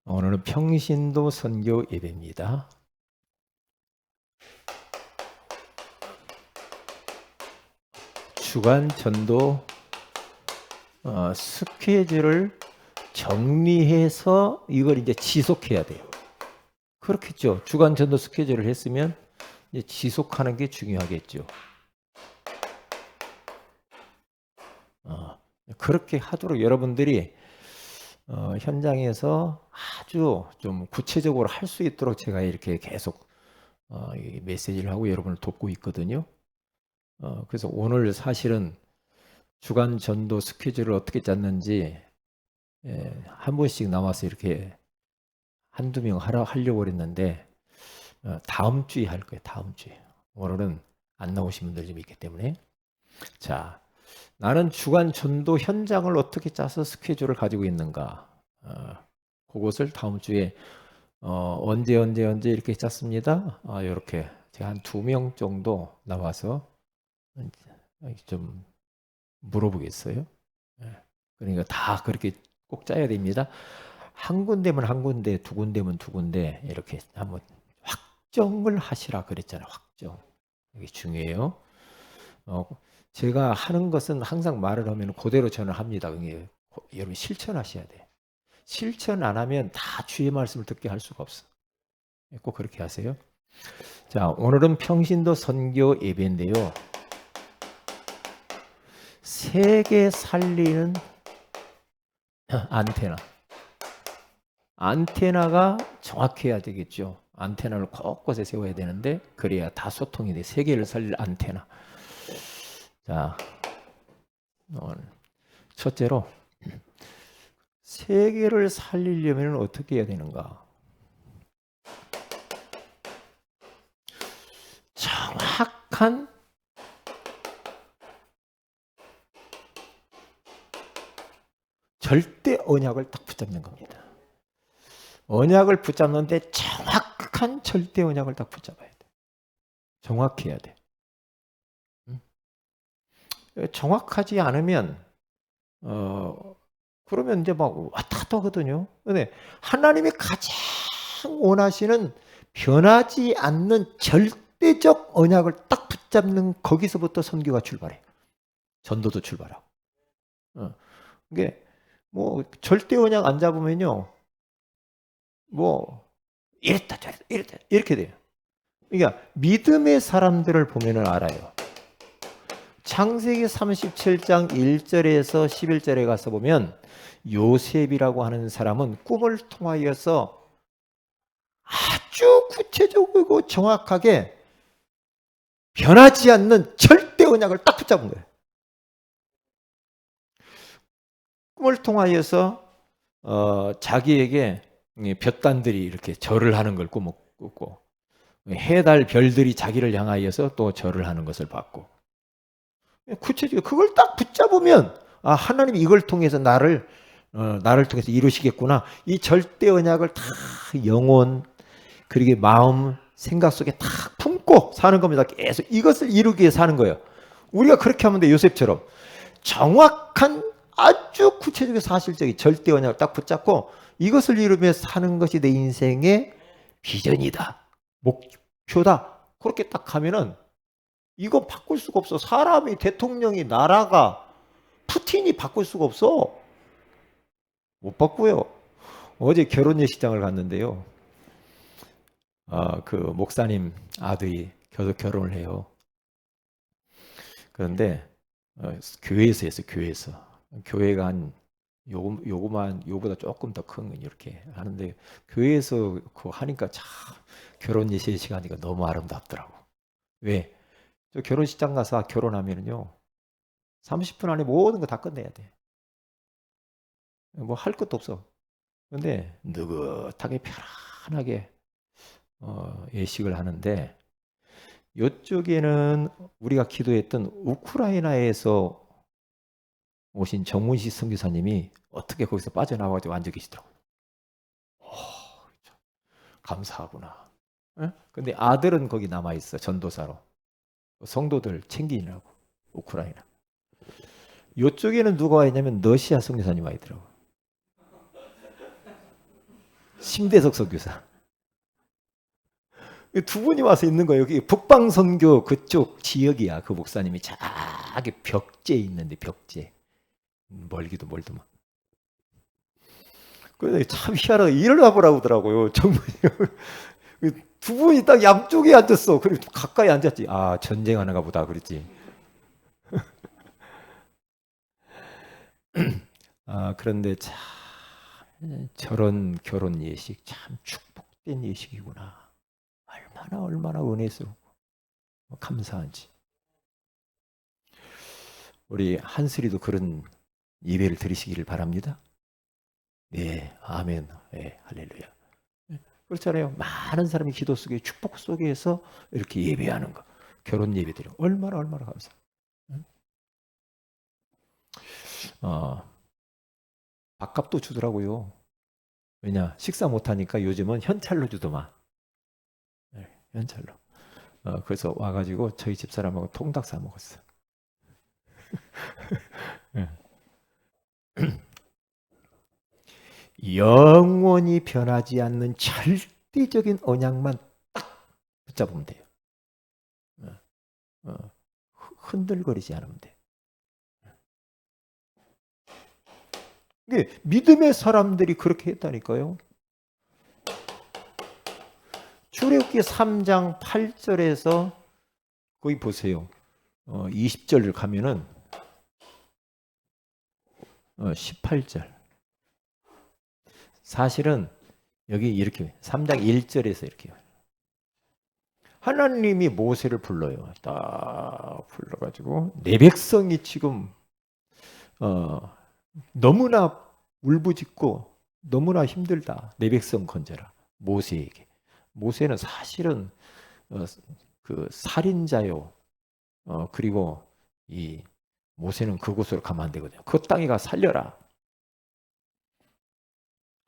오늘은 평신도 선교 예배입니다. 주간 전도 스케줄을 정리해서 이걸 이제 지속해야 돼요. 그렇겠죠. 주간 전도 스케줄을 했으면 이제 지속하는 게 중요하겠죠. 그렇게 하도록 여러분들이 현장에서 아주 좀 구체적으로 할 수 있도록 제가 이렇게 계속 이 메시지를 하고 여러분을 돕고 있거든요. 그래서 오늘 사실은 주간 전도 스케줄을 어떻게 짰는지 한 번씩 나와서 이렇게 한두 명 하려고 그랬는데 다음 주에 할 거예요. 다음 주에. 오늘은 안 나오신 분들이 좀 있기 때문에. 자, 나는 주간 전도 현장을 어떻게 짜서 스케줄을 가지고 있는가. 그것을 다음 주에 언제 이렇게 짰습니다. 이렇게 제가 한 2명 정도 나와서 좀 물어보겠어요. 그러니까 다 그렇게 꼭 짜야 됩니다. 한 군데면 한 군데, 두 군데면 두 군데 이렇게 한번 확정을 하시라 그랬잖아요. 확정. 이게 중요해요. 제가 하는 것은 항상 말을 하면 그대로 저는 합니다. 여러분 실천하셔야 돼. 실천 안 하면 다 주의 말씀을 듣게 할 수가 없어. 꼭 그렇게 하세요. 자, 오늘은 평신도 선교 예배인데요. 세계 살리는 안테나가 정확해야 되겠죠. 안테나를 곳곳에 세워야 되는데 그래야 다 소통이 돼. 세계를 살릴 안테나. 자, 첫째로 세계를 살리려면 어떻게 해야 되는가? 정확한 절대 언약을 딱 붙잡는 겁니다. 언약을 붙잡는데 정확한 절대 언약을 딱 붙잡아야 돼. 정확해야 돼. 정확하지 않으면 그러면 이제 막 왔다 갔다 하거든요. 근데 하나님이 가장 원하시는 변하지 않는 절대적 언약을 딱 붙잡는 거기서부터 선교가 출발해. 전도도 출발하고. 이게 뭐 절대 언약 안 잡으면요. 뭐 이랬다 저랬다 이랬다 이렇게 돼요. 그러니까 믿음의 사람들을 보면은 알아요. 창세기 37장 1절에서 11절에 가서 보면 요셉이라고 하는 사람은 꿈을 통하여서 아주 구체적이고 정확하게 변하지 않는 절대 언약을 딱 붙잡은 거예요. 꿈을 통하여서 자기에게 볕단들이 이렇게 절을 하는 걸 꾸고 해달 별들이 자기를 향하여서 또 절을 하는 것을 봤고 구체적으로 그걸 딱 붙잡으면 하나님이 이걸 통해서 나를 통해서 이루시겠구나. 이 절대 언약을 다 영혼 그리고 마음 생각 속에 다 품고 사는 겁니다. 계속 이것을 이루기 위해 사는 거예요. 우리가 그렇게 하면 돼. 요셉처럼 정확한 아주 구체적인 사실적인 절대 언약을 딱 붙잡고 이것을 이루며 사는 것이 내 인생의 비전이다. 목표다. 그렇게 딱 하면은 이거 바꿀 수가 없어. 사람이 대통령이 나라가 푸틴이 바꿀 수가 없어. 못 바꾸요. 어제 결혼 예식장을 갔는데요. 그 목사님 아들이 결혼을 해요. 그런데 교회에서 했어요. 교회가 한 요거보다 조금 더 큰 이렇게 하는데 교회에서 그거 하니까 참 결혼 예식 하니까 너무 아름답더라고. 왜? 저 결혼식장 가서 결혼하면은요 30분 안에 모든 거 다 끝내야 돼. 뭐 할 것도 없어. 근데 느긋하게 편안하게 예식을 하는데 이쪽에는 우리가 기도했던 우크라이나에서 오신 정문식 선교사님이 어떻게 거기서 빠져나와가지고 앉아 계시더라고요. 감사하구나. 에? 근데 아들은 거기 남아 있어. 전도사로. 성도들 챙기느라고. 우크라이나. 이쪽에는 누가 와 있냐면 러시아 선교사님 와 있더라고. 심대석 선교사. 두 분이 와서 있는 거예요. 여기 북방선교 그쪽 지역이야. 그 목사님이 저기 벽제에 있는데, 벽제. 멀기도 멀더만. 그래서 참 희한하다. 일을 하보라고 하더라고요. 정말. 두 분이 딱 양쪽에 앉았어. 그리고 가까이 앉았지. 아, 전쟁하는가 보다. 그랬지. 아, 그런데 참 저런 결혼 예식 참 축복된 예식이구나. 얼마나 은혜스럽고 감사한지. 우리 한슬이도 그런 예배를 드리시기를 바랍니다. 네, 아멘. 네, 할렐루야. 그렇잖아요. 많은 사람이 기도 속에 축복 속에서 이렇게 예배하는 거. 결혼 예배 드려. 얼마나 감사. 밥값도 주더라고요. 왜냐, 식사 못하니까 요즘은 현찰로 주더만. 네, 현찰로. 그래서 와가지고 저희 집사람하고 통닭 사 먹었어. 네. 영원히 변하지 않는 절대적인 언약만 딱 붙잡으면 돼요. 흔들거리지 않으면 돼. 믿음의 사람들이 그렇게 했다니까요. 출애굽기 3장 8절에서 거기 보세요. 20절을 가면은 18절. 사실은 여기 이렇게 3장 1절에서 이렇게 하나님이 모세를 불러요. 딱 불러가지고 내 백성이 지금 너무나 울부짖고 너무나 힘들다. 내 백성 건져라. 모세에게. 모세는 사실은 그 살인자요. 그리고 이 모세는 그곳으로 가면 안 되거든요. 그 땅에 가 살려라.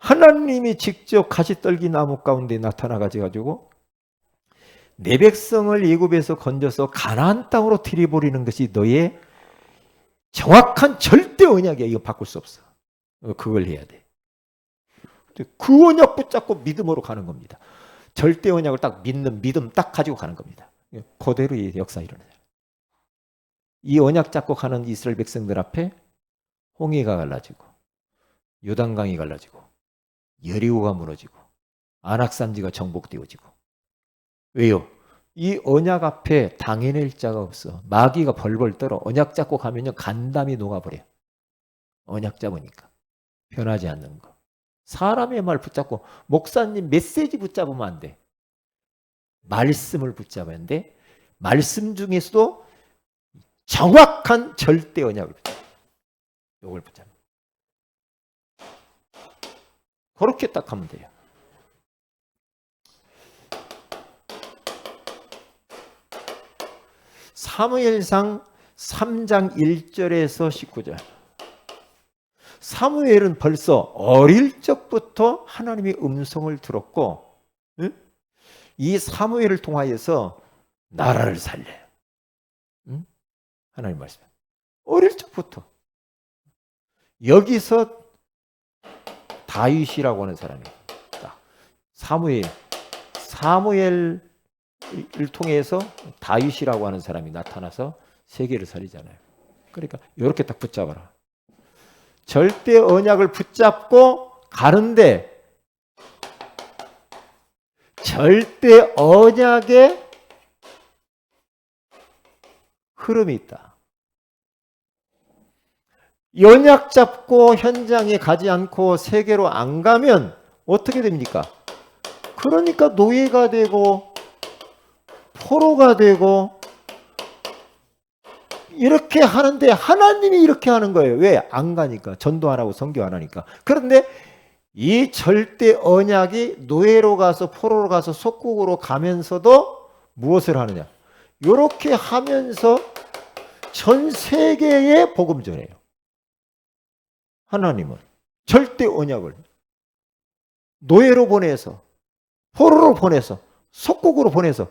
하나님이 직접 가시떨기 나무 가운데 나타나가지고 내 백성을 애굽에서 건져서 가나안 땅으로 들여버리는 것이 너의 정확한 절대 언약이야. 이거 바꿀 수 없어. 그걸 해야 돼. 그 언약 붙잡고 믿음으로 가는 겁니다. 절대 언약을 딱 믿는 믿음 딱 가지고 가는 겁니다. 그대로 이 역사 일어나요. 이 언약 잡고 가는 이스라엘 백성들 앞에 홍해가 갈라지고 요단강이 갈라지고 여리고가 무너지고 안악산지가 정복되어지고. 왜요? 이 언약 앞에 당해낼 자가 없어. 마귀가 벌벌 떨어. 언약 잡고 가면요 간담이 녹아버려. 언약 잡으니까. 변하지 않는 거. 사람의 말 붙잡고 목사님 메시지 붙잡으면 안 돼. 말씀을 붙잡아야 돼. 말씀 중에서도 정확한 절대 언약을 붙잡아. 이걸 붙잡아. 그렇게 딱 하면 돼요. 사무엘상 3장 1절에서 19절. 사무엘은 벌써 어릴 적부터 하나님의 음성을 들었고, 이 사무엘을 통하여서 나라를 살려요. 하나님 말씀. 어릴 적부터. 여기서 다윗이라고 하는 사람이 사무엘을 통해서 다윗이라고 하는 사람이 나타나서 세계를 살리잖아요. 그러니까 이렇게 딱 붙잡아라. 절대 언약을 붙잡고 가는데 절대 언약의 흐름이 있다. 언약 잡고 현장에 가지 않고 세계로 안 가면 어떻게 됩니까? 그러니까 노예가 되고 포로가 되고 이렇게 하는데 하나님이 이렇게 하는 거예요. 왜? 안 가니까. 전도 안 하고 선교 안 하니까. 그런데 이 절대 언약이 노예로 가서 포로로 가서 속국으로 가면서도 무엇을 하느냐? 이렇게 하면서 전 세계에 복음 전해요. 하나님은 절대 언약을 노예로 보내서 포로로 보내서 속국으로 보내서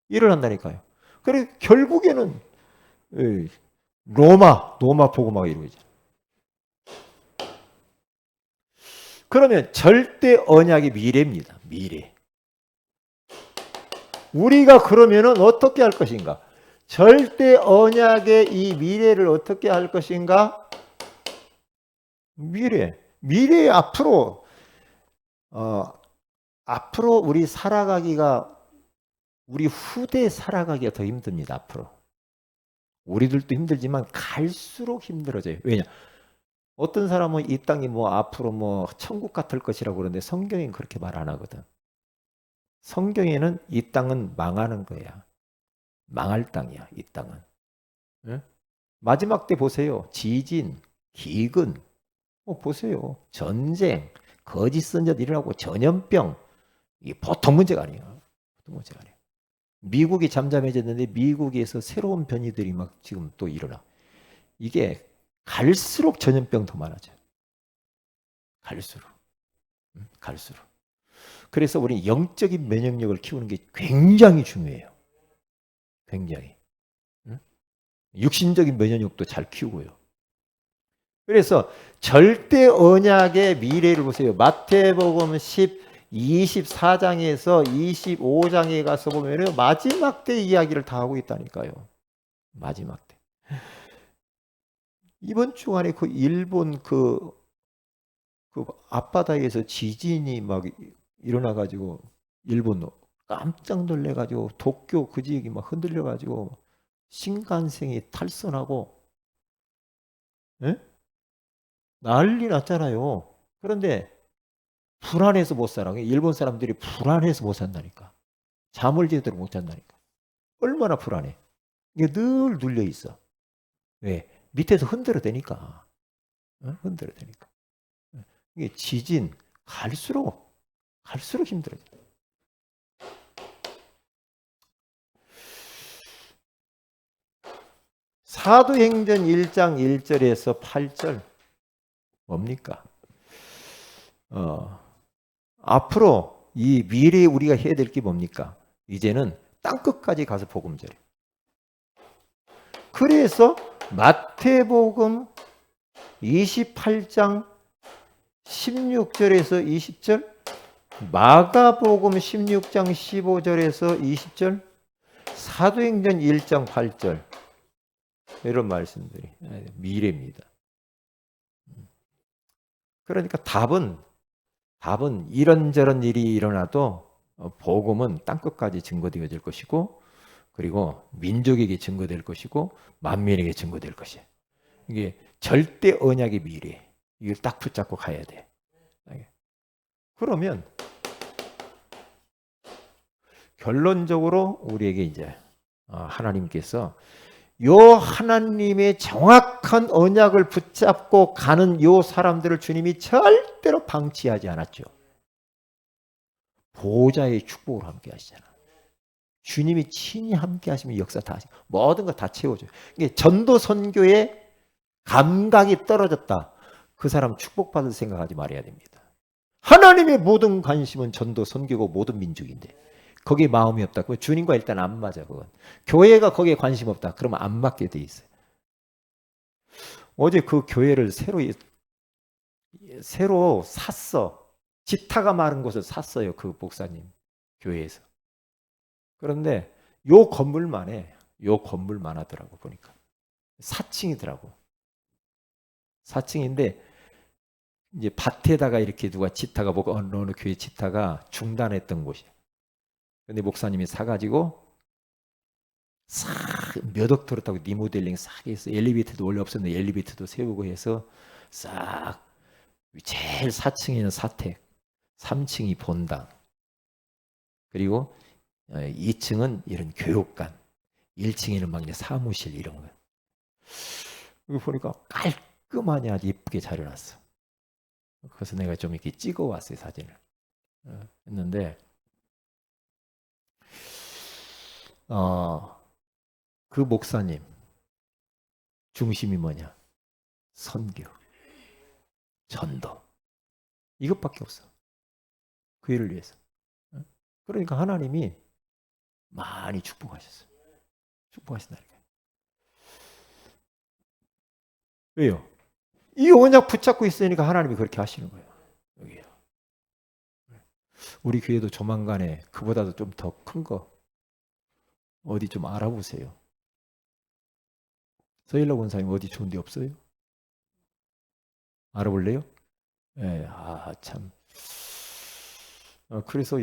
일을 한다니까요. 그리고 결국에는 로마 복음화가 이루어지죠. 그러면 절대 언약의 미래입니다. 미래. 우리가 그러면은 어떻게 할 것인가? 절대 언약의 이 미래를 어떻게 할 것인가? 미래 앞으로 우리 살아가기가, 우리 후대 살아가기가 더 힘듭니다. 앞으로. 우리들도 힘들지만 갈수록 힘들어져요. 왜냐? 어떤 사람은 이 땅이 뭐 앞으로 뭐 천국 같을 것이라고 그러는데 성경에는 그렇게 말 안 하거든. 성경에는 이 땅은 망하는 거야. 망할 땅이야, 이 땅은. 예? 마지막 때 보세요. 지진, 기근, 보세요. 전쟁, 거짓 선전 일어나고 전염병. 이게 보통 문제가 아니야. 보통 문제가 아니야. 미국이 잠잠해졌는데 미국에서 새로운 변이들이 막 지금 또 일어나. 이게 갈수록 전염병 더 많아져요. 갈수록. 갈수록. 그래서 우리 영적인 면역력을 키우는 게 굉장히 중요해요. 굉장히. 육신적인 면역력도 잘 키우고요. 그래서 절대 언약의 미래를 보세요. 마태복음 24장에서 25장에 가서 보면 마지막 때 이야기를 다 하고 있다니까요. 마지막 때. 이번 주간에 그 일본 그 앞바다에서 지진이 막 일어나가지고 일본 깜짝 놀래가지고 도쿄 그 지역이 막 흔들려가지고 신간생이 탈선하고, 예? 난리 났잖아요. 그런데 불안해서 못 살아. 일본 사람들이 불안해서 못 산다니까. 잠을 제대로 못 잔다니까. 얼마나 불안해. 이게 늘 눌려 있어. 왜? 밑에서 흔들어대니까. 흔들어대니까. 이게 지진 갈수록 힘들어져. 사도행전 1장 1절에서 8절 뭡니까? 앞으로 이 미래에 우리가 해야 될 게 뭡니까? 이제는 땅끝까지 가서 복음 전해. 그래서 마태복음 28장 16절에서 20절, 마가복음 16장 15절에서 20절, 사도행전 1장 8절, 이런 말씀들이 미래입니다. 그러니까 답은 이런저런 일이 일어나도 복음은 땅끝까지 증거되어질 것이고, 그리고 민족에게 증거될 것이고, 만민에게 증거될 것이에요. 이게 절대 언약의 미래. 이걸 딱 붙잡고 가야 돼. 그러면 결론적으로 우리에게 이제 하나님께서 요 하나님의 정확한 언약을 붙잡고 가는 요 사람들을 주님이 절대로 방치하지 않았죠. 보호자의 축복으로 함께 하시잖아. 주님이 친히 함께 하시면 역사 다 하시고 모든 거 다 채워줘요. 이게 전도 선교의 감각이 떨어졌다. 그 사람 축복받을 생각하지 말아야 됩니다. 하나님의 모든 관심은 전도 선교고 모든 민족인데 거기에 마음이 없다. 그건 주님과 일단 안 맞아. 그건 교회가 거기에 관심 없다. 그러면 안 맞게 돼 있어요. 어제 그 교회를 새로 샀어. 지타가 많은 곳을 샀어요. 그 목사님 교회에서. 그런데 요 건물만 하더라고 보니까 4층이더라고. 4층인데 이제 밭에다가 이렇게 누가 지타가 어느 교회 지타가 중단했던 곳이야. 근데 목사님이 사가지고 싹 몇 억 들었다고 리모델링 싹 해서 엘리베이터도 원래 없었는데 엘리베이터도 세우고 해서 싹 제일 4층에는 사택, 3층이 본당, 그리고 2층은 이런 교육관, 1층에는 막 이제 사무실 이런 거. 이거 보니까 깔끔하니 아주 예쁘게 잘 해놨어. 그래서 내가 좀 이렇게 찍어왔어요 사진을. 했는데 그 목사님 중심이 뭐냐? 선교, 전도 이것밖에 없어. 그 일을 위해서. 그러니까 하나님이 많이 축복하셨어요. 축복하신다니까요. 왜요? 이 언약 붙잡고 있으니까 하나님이 그렇게 하시는 거예요. 여기요. 우리 교회도 조만간에 그보다도 좀 더 큰 거 어디 좀 알아보세요. 서일락 원사님 어디 좋은 데 없어요? 알아볼래요? 예, 참. 그래서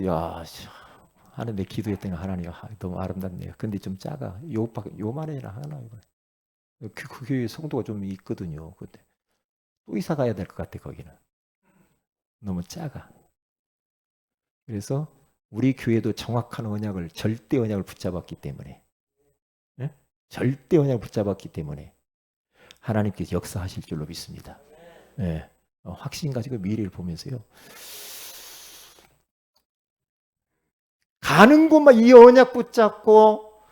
하는데 기도했더니 하나님 너무 아름답네요. 근데 좀 작아. 요만해라 하나 이거. 그 교회 성도가 좀 있거든요. 근데 또 이사 가야 될 것 같아 거기는. 너무 작아. 그래서 우리 교회도 정확한 언약을 절대 언약을 붙잡았기 때문에, 예? 절대 언약을 붙잡았기 때문에 하나님께서 역사하실 줄로 믿습니다. 예. 확신 가지고 미래를 보면서요. 가는 곳만 이 언약 붙잡고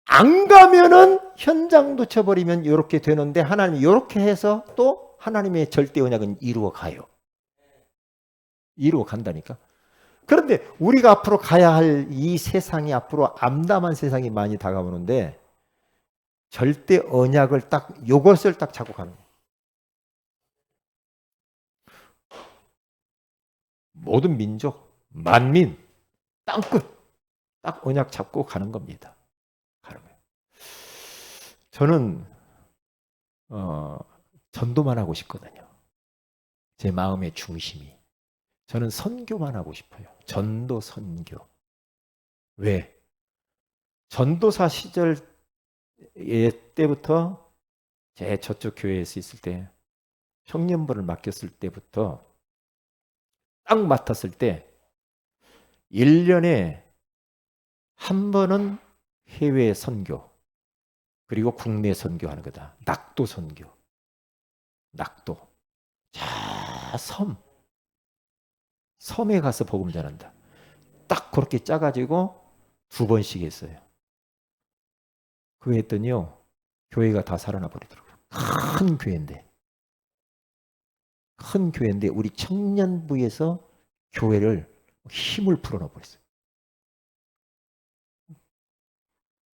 안 가면은 현장 놓쳐버리면 이렇게 되는데 하나님이 이렇게 해서 또 하나님의 절대 언약은 이루어 가요. 이루어 간다니까. 그런데 우리가 앞으로 가야 할 이 세상이 앞으로 암담한 세상이 많이 다가오는데 절대 언약을 딱 이것을 딱 잡고 가는 거예요. 모든 민족, 만민, 땅끝 딱 언약 잡고 가는 겁니다. 가는 거예요. 저는 전도만 하고 싶거든요. 제 마음의 중심이. 저는 선교만 하고 싶어요. 전도 선교. 왜? 전도사 시절 때부터 제 저쪽 교회에서 있을 때 청년부를 맡겼을 때부터 딱 맡았을 때 1년에 한 번은 해외 선교 그리고 국내 선교하는 거다. 낙도 선교. 낙도. 자, 섬에 가서 복음 전한다. 딱 그렇게 짜가지고 2번씩 했어요. 그거 했더니요. 교회가 다 살아나 버리더라고요. 큰 교회인데. 큰 교회인데 우리 청년부에서 교회를 힘을 풀어넣어 버렸어요.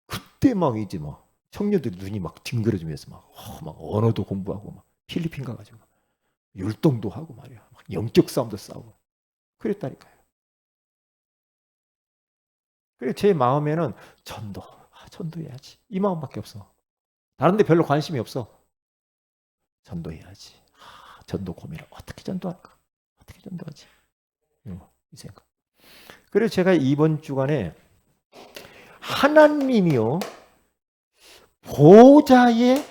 그때 막 이제 막 청년들 눈이 막 뒹그러지면서 막 언어도 공부하고 막 필리핀 가가지고 율동도 하고 말이야. 막 영적 싸움도 싸우고 그랬다니까요. 그래 제 마음에는 전도해야지 이 마음밖에 없어. 다른데 별로 관심이 없어. 전도해야지. 전도 고민을 어떻게 전도할까? 어떻게 전도하지? 이 생각. 그래서 제가 이번 주간에 하나님이요 보좌의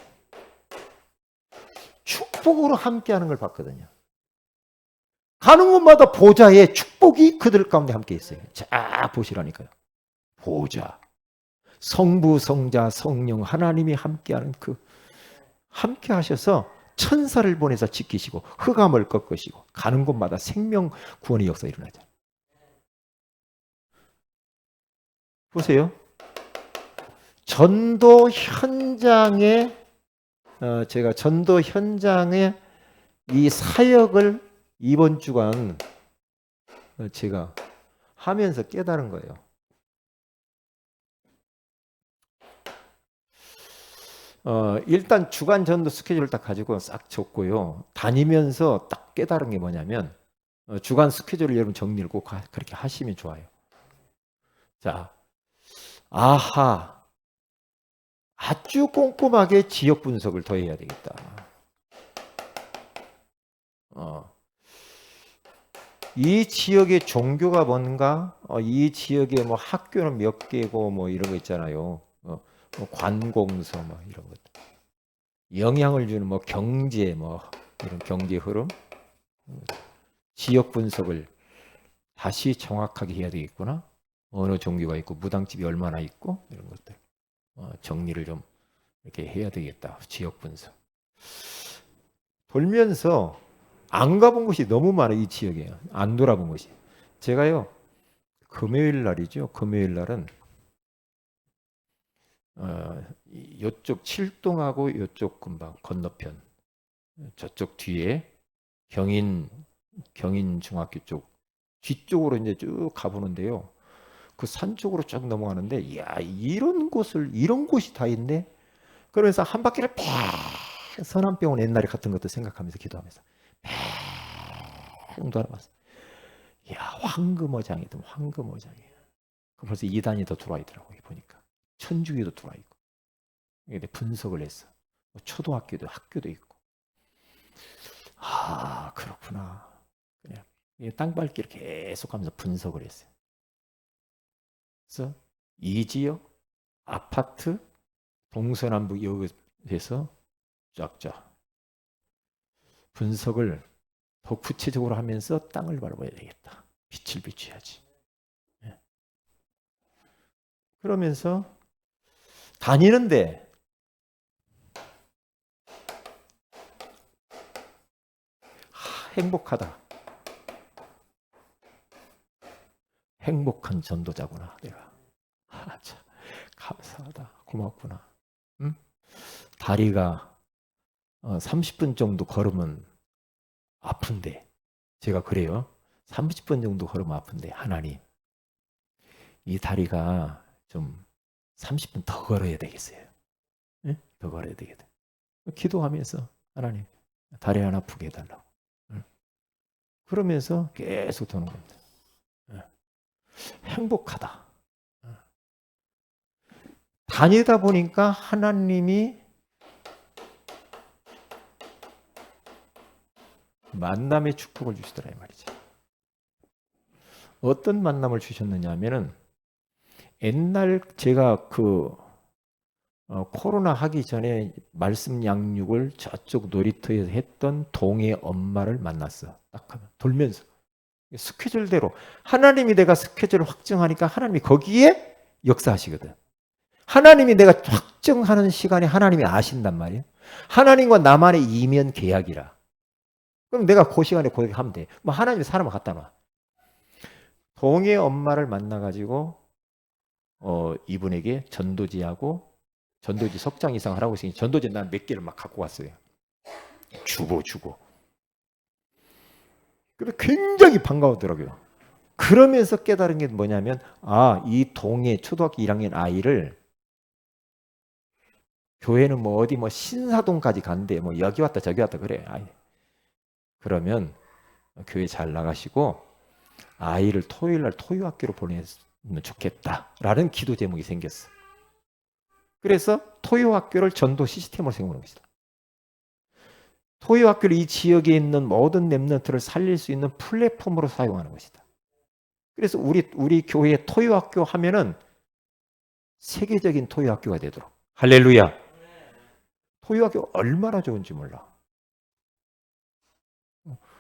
축복으로 함께하는 걸 봤거든요. 가는 곳마다 보좌의 축복이 그들 가운데 함께 있어요. 자 보시라니까요. 보좌, 성부, 성자, 성령 하나님이 함께하는 함께 하셔서 천사를 보내서 지키시고 흑암을 꺾으시고 가는 곳마다 생명 구원의 역사 일어나죠. 보세요. 전도 현장에 제가 전도 현장에 이 사역을 이번 주간 제가 하면서 깨달은 거예요. 일단 주간 전도 스케줄을 딱 가지고 싹 줬고요. 다니면서 딱 깨달은 게 뭐냐면 주간 스케줄을 여러분 정리를 꼭 그렇게 하시면 좋아요. 자, 아주 꼼꼼하게 지역 분석을 더 해야 되겠다. 이 지역의 종교가 뭔가, 이 지역의 뭐 학교는 몇 개고 뭐 이런 거 있잖아요. 뭐 관공서 뭐 이런 것. 영향을 주는 뭐 경제 뭐 이런 경제 흐름, 지역 분석을 다시 정확하게 해야 되겠구나. 어느 종교가 있고 무당집이 얼마나 있고 이런 것들 정리를 좀 이렇게 해야 되겠다. 지역 분석. 돌면서 안 가본 곳이 너무 많아요. 이 지역에 안 돌아본 곳이. 제가요 금요일 날이죠. 금요일 날은 이쪽 칠동하고 이쪽 금방 건너편 저쪽 뒤에 경인 중학교 쪽 뒤쪽으로 이제 쭉 가보는데요. 그 산 쪽으로 쭉 넘어가는데 이야 이런 곳이 다 있네. 그러면서 한 바퀴를 뺑 서남병원 옛날에 같은 것도 생각하면서 기도하면서 돌아봤어. 야, 황금어장이든 황금어장이야. 벌써 이단이 더 들어와 있더라고요. 보니까 천주교도 들어와 있고. 근데 분석을 했어. 초등학교도 학교도 있고. 아, 그렇구나. 그냥 땅밟기를 계속하면서 분석을 했어요. 그래서 이 지역 아파트 동서남북 여기에서 쫙쫙 분석을 더 구체적으로 하면서 땅을 밟아야 되겠다. 빛을 비춰야지. 예. 그러면서 다니는데 행복하다. 행복한 전도자구나. 내가. 참 감사하다. 고맙구나. 응? 다리가 30분 정도 걸으면 아픈데 제가 그래요. 30분 정도 걸으면 아픈데 하나님 이 다리가 좀 30분 더 걸어야 되겠어요. 응? 더 걸어야 되겠다. 기도하면서 하나님 다리 안 아프게 해달라고. 응? 그러면서 계속 도는 겁니다. 응. 행복하다. 응. 다니다 보니까 하나님이 만남의 축복을 주시더라 이 말이죠. 어떤 만남을 주셨느냐 하면은 옛날 제가 코로나 하기 전에 말씀 양육을 저쪽 놀이터에서 했던 동해 엄마를 만났어. 딱 하면 돌면서 스케줄대로 하나님이 내가 스케줄을 확정하니까 하나님이 거기에 역사하시거든. 하나님이 내가 확정하는 시간에 하나님이 아신단 말이에요. 하나님과 나만의 이면 계약이라. 그럼 내가 그 시간에 거기 하면 돼. 뭐 하나님이 사람을 갖다 놔. 동해 엄마를 만나가지고 이분에게 전도지하고 전도지 석장 이상 하라고 했으니 전도지 난 몇 개를 막 갖고 왔어요. 주고. 그래서 굉장히 반가웠더라고요. 그러면서 깨달은 게 뭐냐면 이 동해 초등학교 1학년 아이를 교회는 뭐 어디 뭐 신사동까지 간대 뭐 여기 왔다 저기 왔다 그래. 그러면 교회 잘 나가시고 아이를 토요일 날 토요학교로 보내면 좋겠다라는 기도 제목이 생겼어. 그래서 토요학교를 전도 시스템으로 세우는 것이다. 토요학교를 이 지역에 있는 모든 랩런트를 살릴 수 있는 플랫폼으로 사용하는 것이다. 그래서 우리 교회 토요학교 하면은 세계적인 토요학교가 되도록. 할렐루야. 토요학교 얼마나 좋은지 몰라.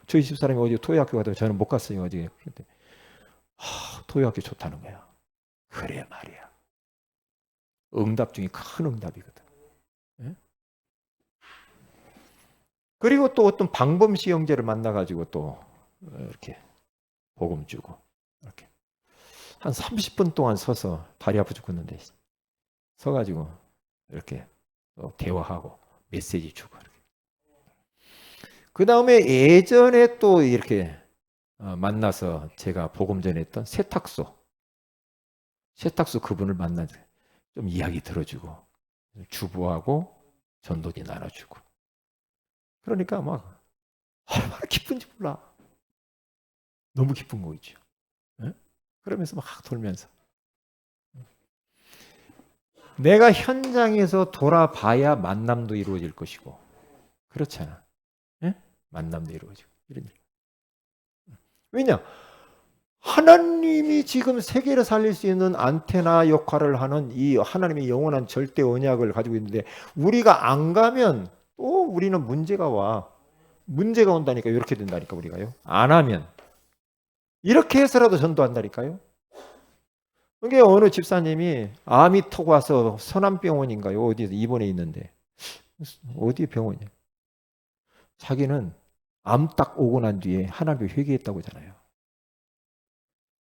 저희 집사람이 어디 토요학교 가도 저는 못 갔어요. 어디. 토요학교 좋다는 거야. 그래 말이야. 응답 중에 큰 응답이거든. 네? 그리고 또 어떤 방범시 형제를 만나가지고 또 이렇게 복음 주고 이렇게 한 30분 동안 서서 다리 아파 죽겠는데 서가지고 이렇게 대화하고 메시지 주고 그 다음에 예전에 또 이렇게 만나서 제가 복음 전했던 세탁소 그분을 만나서 좀 이야기 들어주고 주부하고 전도지 나눠주고 그러니까 막 얼마나 기쁜지 몰라. 너무 기쁜 거 있죠. 네? 그러면서 막 돌면서 내가 현장에서 돌아봐야 만남도 이루어질 것이고 그렇잖아. 네? 만남도 이루어지고 이런 일. 왜냐? 하나님이 지금 세계를 살릴 수 있는 안테나 역할을 하는 이 하나님의 영원한 절대 언약을 가지고 있는데 우리가 안 가면 또 우리는 문제가 와. 문제가 온다니까 이렇게 된다니까 우리가요. 안 하면 이렇게 해서라도 전도한다니까요. 이게 어느 집사님이 암이 턱 와서 서남병원인가요? 어디에서 입원해 있는데 어디 병원이야? 자기는 암 딱 오고 난 뒤에 하나님을 회개했다고 하잖아요.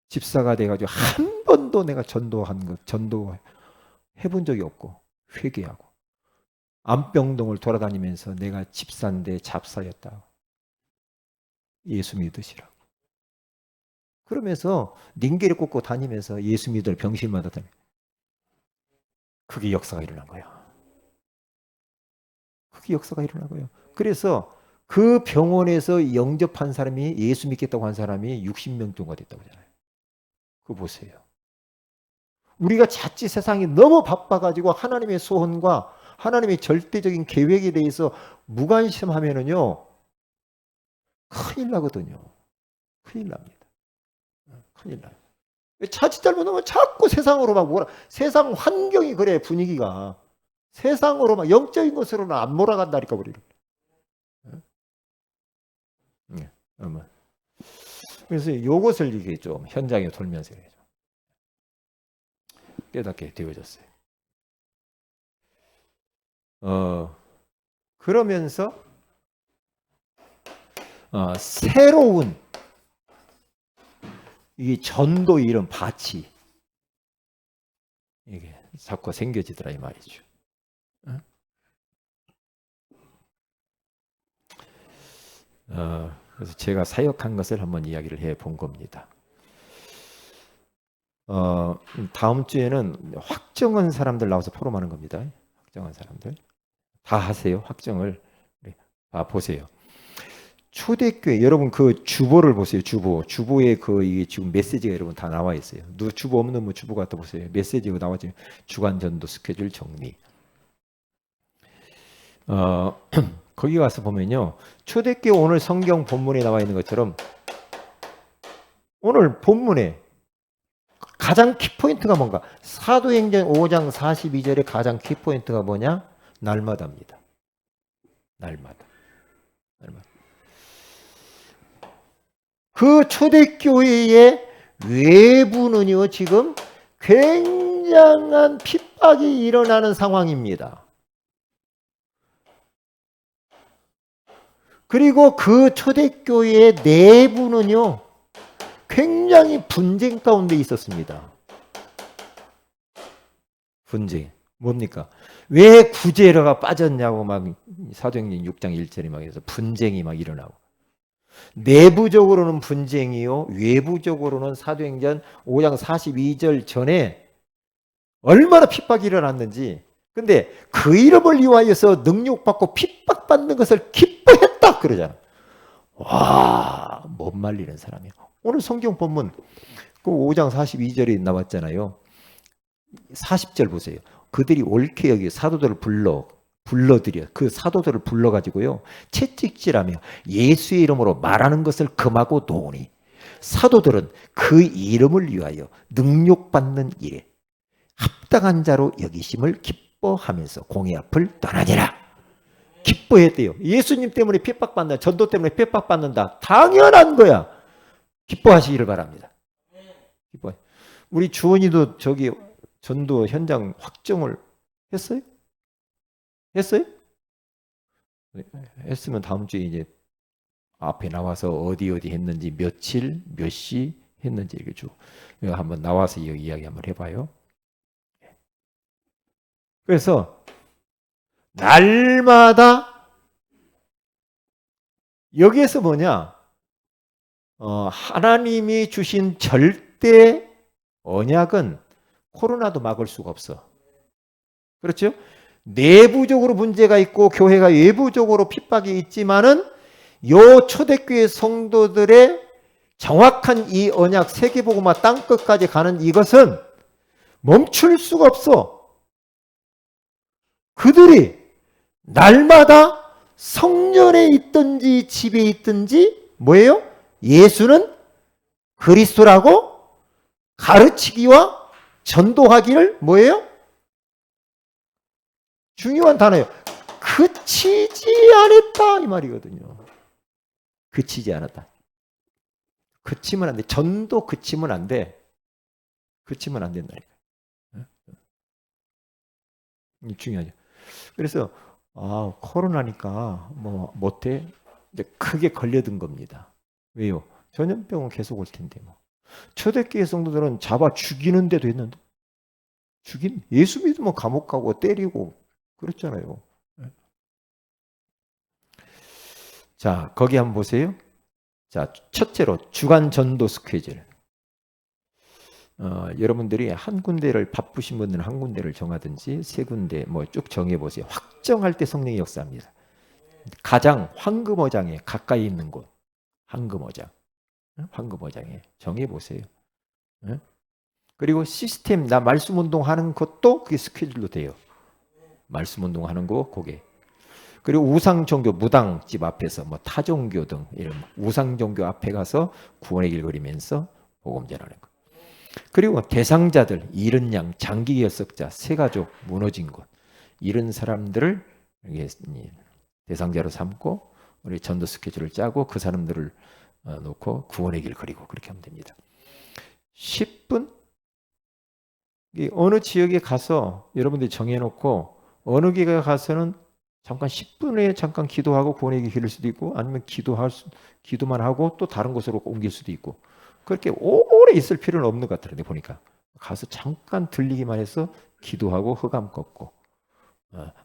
집사가 돼가지고 한 번도 내가 전도해 본 적이 없고 회개하고 암병동을 돌아다니면서 내가 집사인데 잡사였다. 예수 믿으시라고. 그러면서 링게를 꽂고 다니면서 예수 믿을 병실마다 다니. 그게 역사가 일어난 거야. 그게 역사가 일어난 거예요. 그래서 그 병원에서 영접한 사람이 예수 믿겠다고 한 사람이 60명 정도가 됐다고 하잖아요. 그거 보세요. 우리가 자칫 세상이 너무 바빠가지고 하나님의 소원과 하나님의 절대적인 계획에 대해서 무관심하면은요, 큰일 나거든요. 큰일 납니다. 큰일 나요. 자칫 잘못하면 자꾸 세상으로 막 세상 환경이 그래, 분위기가. 세상으로 막 영적인 것으로는 안 몰아간다니까, 우리를. 그래서 이것을 이게 좀 현장에 돌면서 깨닫게 되어졌어요. 그러면서 새로운 이 전도 이런 밭이 이게 자꾸 생겨지더라 이 말이죠. 그래서 제가 사역한 것을 한번 이야기를 해 본 겁니다. 다음 주에는 확정한 사람들 나와서 포럼하는 겁니다. 확정한 사람들 다 하세요. 확정을 보세요. 초대교회 여러분 그 주보를 보세요. 주보에 그 이게 지금 메시지가 여러분 다 나와 있어요. 주보 없는 뭐 주보 갖다 보세요. 메시지가 나와지 주간 전도 스케줄 정리. 거기 가서 보면요. 초대교회 오늘 성경 본문에 나와 있는 것처럼 오늘 본문에 가장 키포인트가 뭔가? 사도행전 5장 42절의 가장 키포인트가 뭐냐? 날마다입니다. 날마다. 그 초대교회의 외부는요, 지금 굉장한 핍박이 일어나는 상황입니다. 그리고 그 초대교회의 내부는요, 굉장히 분쟁 가운데 있었습니다. 분쟁. 뭡니까? 왜 구제로가 빠졌냐고 막 사도행전 6장 1절에 막 해서 분쟁이 막 일어나고. 내부적으로는 분쟁이요. 외부적으로는 사도행전 5장 42절 전에 얼마나 핍박이 일어났는지. 근데 그 이름을 위하여서 능력받고 핍박받는 것을 기뻐했다 그러잖아. 와, 못 말리는 사람이야. 오늘 성경 본문 그 5장 42절에 나왔잖아요. 40절 보세요. 그들이 옳게 여기 사도들을 불러들여 그 사도들을 불러가지고요 채찍질하며 예수의 이름으로 말하는 것을 금하고 놓으니 사도들은 그 이름을 위하여 능력받는 일에 합당한 자로 여기심을 기뻐하면서 공의 앞을 떠나니라. 기뻐했대요. 예수님 때문에 핍박받는다. 전도 때문에 핍박받는다. 당연한 거야. 기뻐하시기를 바랍니다. 기뻐. 우리 주원이도 저기 전도 현장 확정을 했어요? 했어요? 했으면 다음 주에 이제 앞에 나와서 어디 했는지 며칠 몇 시 했는지 이렇게 쭉 한번 나와서 이야기 한번 해봐요. 그래서 날마다 여기에서 뭐냐? 하나님이 주신 절대 언약은 코로나도 막을 수가 없어. 그렇죠? 내부적으로 문제가 있고 교회가 외부적으로 핍박이 있지만은 요 초대교회 성도들의 정확한 이 언약 세계복음화 땅끝까지 가는 이것은 멈출 수가 없어. 그들이 날마다 성전에 있든지 집에 있든지 뭐예요? 예수는 그리스도라고 가르치기와 전도하기를 뭐예요? 중요한 단어예요. 그치지 않았다 이 말이거든요. 그치지 않았다. 그치면 안 돼. 전도 그치면 안 돼. 그치면 안 된다니까. 중요하죠. 그래서 코로나니까 뭐 못해. 이제 크게 걸려든 겁니다. 왜요? 전염병은 계속 올 텐데 뭐. 초대교회 성도들은 잡아 죽이는 데도 했는데 예수 믿으면 감옥 가고 때리고 그랬잖아요. 자, 거기 한번 보세요. 자, 첫째로 주간 전도 스케줄. 여러분들이 한 군데를 바쁘신 분들은 한 군데를 정하든지 세 군데 뭐 쭉 정해 보세요. 확정할 때 성령의 역사입니다. 가장 황금어장에 가까이 있는 곳, 황금어장, 황금어장에 정해 보세요. 그리고 시스템, 나 말씀 운동하는 것도 그게 스케줄로 돼요. 말씀 운동하는 거, 그게. 그리고 우상 종교, 무당집 앞에서 뭐 타종교 등 이런 우상 종교 앞에 가서 구원의 길 그리면서 복음 전하는 거. 그리고 대상자들, 잃은 양, 장기 결석자, 새가족, 무너진 것, 이런 사람들을 대상자로 삼고 우리 전도 스케줄을 짜고 그 사람들을 놓고 구원의 길 그리고 그렇게 하면 됩니다. 10분? 어느 지역에 가서 여러분들이 정해놓고 어느 기회에 가서는 잠깐 10분에 잠깐 기도하고 구원의 길 기를 수도 있고 아니면 기도만 하고 또 다른 곳으로 옮길 수도 있고 그렇게 오래 있을 필요는 없는 것 같아요. 보니까 가서 잠깐 들리기만 해서 기도하고 흑암 꺾고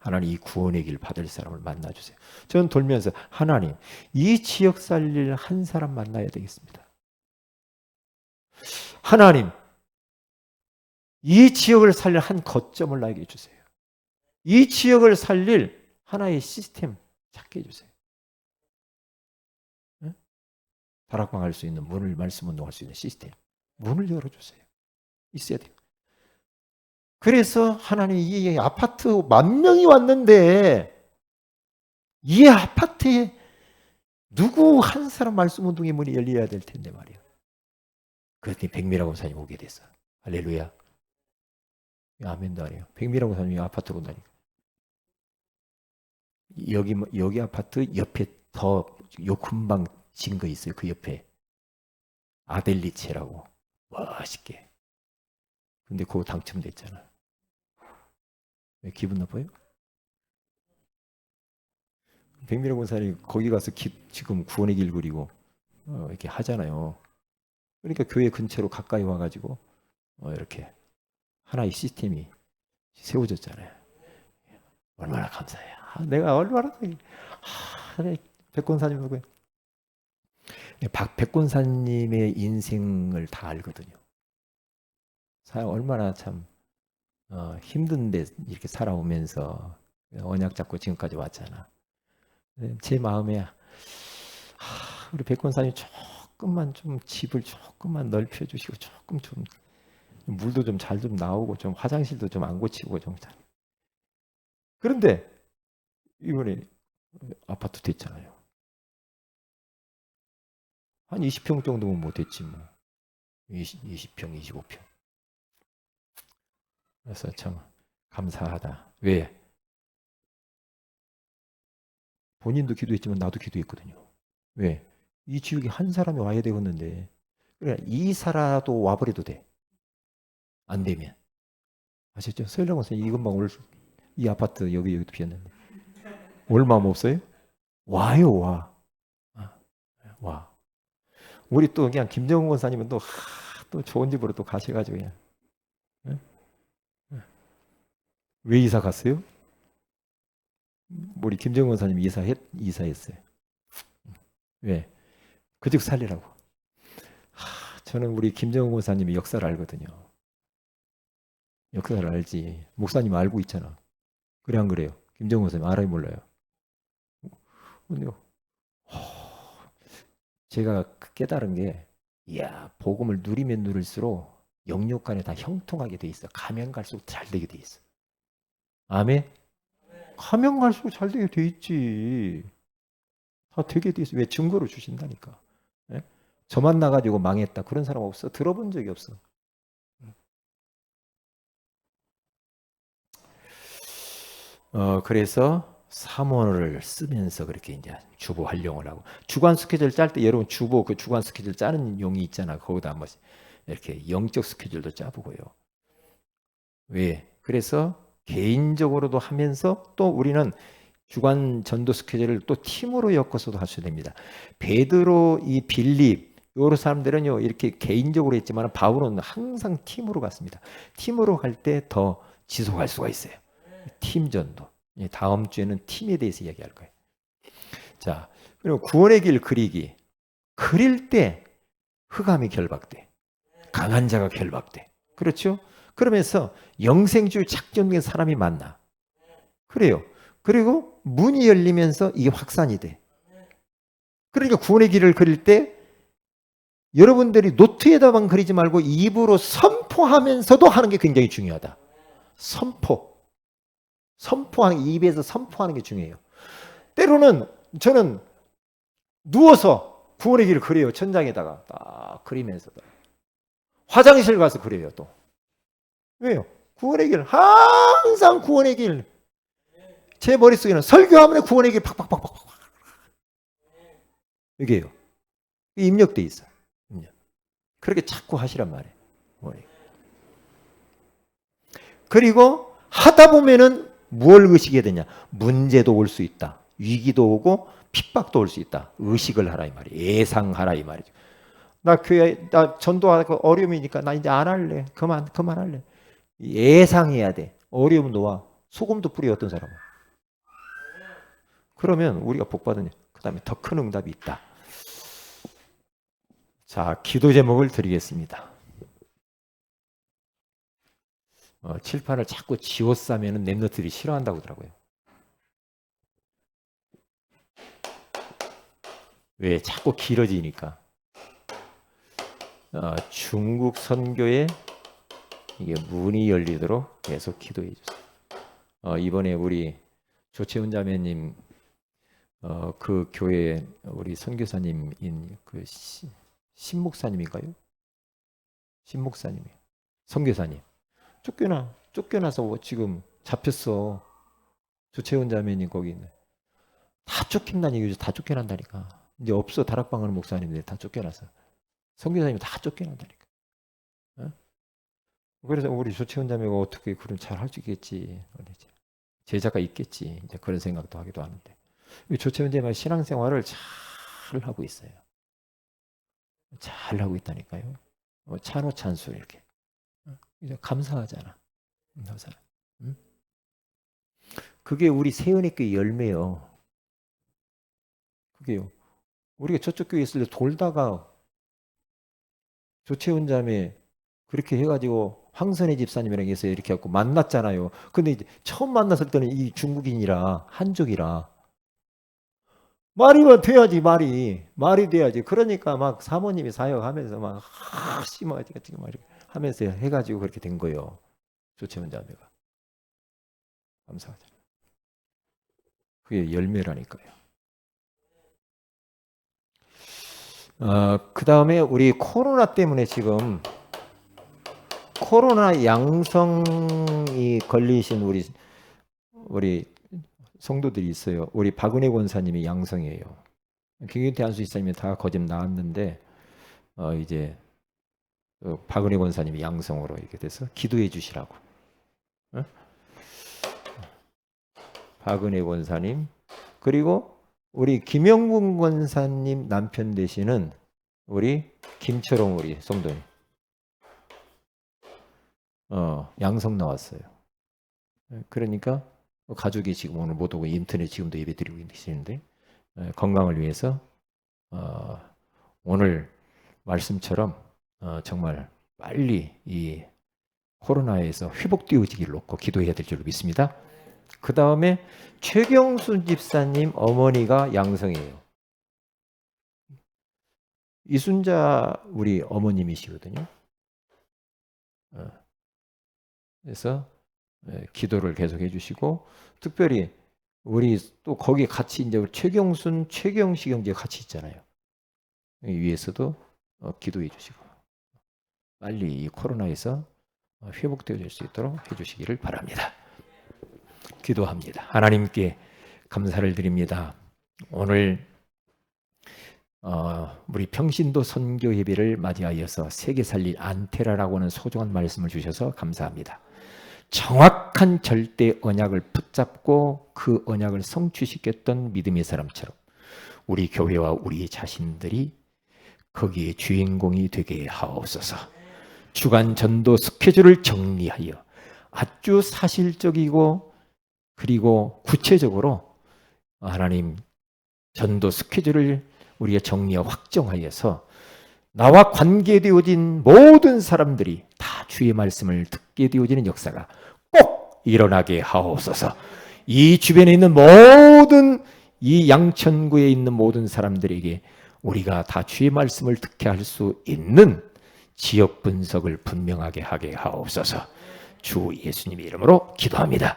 하나님 이 구원의 길 받을 사람을 만나주세요. 저는 돌면서 하나님 이 지역 살릴 한 사람 만나야 되겠습니다. 하나님 이 지역을 살릴 한 거점을 나에게 주세요. 이 지역을 살릴 하나의 시스템 찾게 해주세요. 다락방 할 수 있는 문을 말씀 운동할 수 있는 시스템 문을 열어주세요. 있어야 돼요. 그래서 하나님 이 아파트 10,000명이 왔는데 이 아파트에 누구 한 사람 말씀 운동의 문이 열려야 될 텐데 말이야. 그랬더니 백미라고 목사님 오게 됐어. 할렐루야. 아멘도 안 해요. 백미라고 목사님이 아파트로 온다니까. 여기 아파트 옆에 더 요 금방 진 거 있어요. 그 옆에 아델리체라고 멋있게. 근데 그거 당첨됐잖아. 왜 기분 나빠요? 백미라 권사님 거기 가서 지금 구원의 길 그리고 이렇게 하잖아요. 그러니까 교회 근처로 가까이 와가지고 이렇게 하나의 시스템이 세워졌잖아요. 얼마나 감사해요. 내가 얼마나 백권사님 누구예요? 백권사님의 인생을 다 알거든요. 얼마나 참 힘든데 이렇게 살아오면서 언약 잡고 지금까지 왔잖아. 제 마음에 우리 백권사님 조금만 좀 집을 조금만 넓혀주시고 조금 좀 물도 좀 잘 좀 나오고 좀 화장실도 좀 안 고치고 좀 잘. 그런데 이번에 아파트 됐잖아요. 한 20평 정도면 뭐 됐지 뭐. 20평, 25평. 그래서 참 감사하다. 왜? 본인도 기도했지만 나도 기도했거든요. 왜? 이 지역에 한 사람이 와야 되겠는데 그래 이사라도 와버려도 돼. 안 되면. 아셨죠? 서일령 선생님 이것만 이 아파트 여기도 비었는데 올 마음 없어요? 와요 와. 와. 우리 또 그냥 김정은 권사님은 또 좋은 집으로 또 가셔가지고 그냥. 왜 이사 갔어요? 우리 김정은 권사님 이사했어요. 왜? 그 집 살리라고. 저는 우리 김정은 권사님의 역사를 알거든요. 역사를 알지. 목사님 알고 있잖아. 그래 안 그래요? 김정은 권사님 알아요 몰라요? 근데요. 제가 깨달은 게 이야 복음을 누리면 누릴수록 영역 간에 다 형통하게 돼 있어. 가면 갈수록 잘 되게 돼 있어. 아멘? 가면 갈수록 잘 되게 돼 있지. 다 되게 돼 있어. 왜? 증거로 주신다니까. 예? 저만 나가지고 망했다. 그런 사람 없어. 들어본 적이 없어. 그래서 사모를 쓰면서 그렇게 이제 주보 활용을 하고 주간 스케줄 짤 때 여러분 주보 그 주간 스케줄 짜는 용이 있잖아. 거기다 한번 이렇게 영적 스케줄도 짜보고요. 왜? 그래서 개인적으로도 하면서 또 우리는 주간 전도 스케줄을 또 팀으로 엮어서도 하셔야 됩니다. 베드로, 이 빌립 요런 사람들은요 이렇게 개인적으로 했지만 바울은 항상 팀으로 갔습니다. 팀으로 갈 때 더 지속할 수가 있어요. 팀 전도. 다음 주에는 팀에 대해서 이야기할 거예요. 자, 그리고 구원의 길 그리기. 그릴 때 흑암이 결박돼. 강한 자가 결박돼. 그렇죠? 그러면서 영생주의 작정된 사람이 만나. 그래요. 그리고 문이 열리면서 이게 확산이 돼. 그러니까 구원의 길을 그릴 때 여러분들이 노트에다만 그리지 말고 입으로 선포하면서도 하는 게 굉장히 중요하다. 선포하는 게, 입에서 선포하는 게 중요해요. 때로는 저는 누워서 구원의 길을 그려요. 천장에다가 딱 그리면서도. 화장실 가서 그려요. 또 왜요? 구원의 길, 항상 구원의 길. 제 머릿속에는 설교하면 구원의 길 팍팍팍팍 이게요. 입력돼 있어요. 입력. 그렇게 자꾸 하시란 말이에요. 그리고 하다 보면은 무엇을 의식해야 되냐? 문제도 올 수 있다. 위기도 오고 핍박도 올 수 있다. 의식을 하라 이 말이에요. 예상하라 이 말이죠. 나 교회, 나 전도하고 어려움이니까 나 이제 안 할래. 그만할래. 예상해야 돼. 어려움 놓아. 소금도 뿌려 어떤 사람은. 그러면 우리가 복 받으냐. 그 다음에 더 큰 응답이 있다. 자, 기도 제목을 드리겠습니다. 칠판을 자꾸 지워싸면 랩너들이 싫어한다고 하더라고요. 왜? 자꾸 길어지니까. 중국 선교에 이게 문이 열리도록 계속 기도해 주세요. 이번에 우리 조채훈 자매님 그 교회 우리 선교사님인 그 신목사님인가요? 신목사님이요. 선교사님. 쫓겨나서 지금 잡혔어. 조채훈 자매님 거기 있네. 다 쫓긴다는 얘기죠. 다 쫓겨난다니까. 이제 없어. 다락방 하는 목사님들 다 쫓겨나서. 선교사님이 다 쫓겨난다니까. 그래서 우리 조채훈 자매가 어떻게 그런 잘 할 수 있겠지. 제자가 있겠지. 이제 그런 생각도 하기도 하는데. 조채훈 자매가 신앙생활을 잘 하고 있어요. 잘 하고 있다니까요. 찬호찬수 이렇게. 이제 감사하잖아. 응? 그게 우리 세연의교회 열매요. 그게요. 우리가 저쪽 교회 있을 때 돌다가 조채훈 자매 그렇게 해가지고 황선혜 집사님이랑 해서 이렇게 하고 만났잖아요. 근데 이제 처음 만났을 때는 이 중국인이라 한족이라 말이면 돼야지. 말이 돼야지. 그러니까 막 사모님이 사역하면서 막 심어가지고 하면서 해가지고 그렇게 된 거예요. 조채훈 자매가. 감사하죠. 그게 열매라니까요. 그 다음에 우리 코로나 때문에 지금 코로나 양성이 걸리신 우리 성도들이 있어요. 우리 박은혜 권사님이 양성이에요. 김경태 한수 이사님이 다 거짓 나왔는데 이제 박은혜 권사님이 양성으로 이렇게 돼서 기도해 주시라고. 박은혜 권사님 그리고 우리 김영문 권사님 남편 되시는 우리 김철홍 우리 성도님 양성 나왔어요. 그러니까 가족이 지금 오늘 못 오고 인터넷 지금도 예배 드리고 계시는데 건강을 위해서 오늘 말씀처럼 정말 빨리 이 코로나에서 회복되어지기를 놓고 기도해야 될 줄로 믿습니다. 그 다음에 최경순 집사님 어머니가 양성이에요. 이순자 우리 어머님이시거든요. 그래서 기도를 계속 해주시고 특별히 우리 또 거기 같이 이제 최경순, 최경식 형제 같이 있잖아요. 위에서도 기도해 주시고 빨리 이 코로나에서 회복되어질 수 있도록 해주시기를 바랍니다. 기도합니다. 하나님께 감사를 드립니다. 오늘 우리 평신도 선교 예배를 맞이하여서 세계 살릴 안테라라고 하는 소중한 말씀을 주셔서 감사합니다. 정확한 절대 언약을 붙잡고 그 언약을 성취시켰던 믿음의 사람처럼 우리 교회와 우리 자신들이 거기에 주인공이 되게 하옵소서. 주간 전도 스케줄을 정리하여 아주 사실적이고 그리고 구체적으로 하나님 전도 스케줄을 우리가 정리하고 확정하여서 나와 관계되어진 모든 사람들이 다 주의 말씀을 듣게 되어지는 역사가 꼭 일어나게 하옵소서. 이 주변에 있는 모든 이 양천구에 있는 모든 사람들에게 우리가 다 주의 말씀을 듣게 할 수 있는 지역 분석을 분명하게 하게 하옵소서. 주 예수님의 이름으로 기도합니다.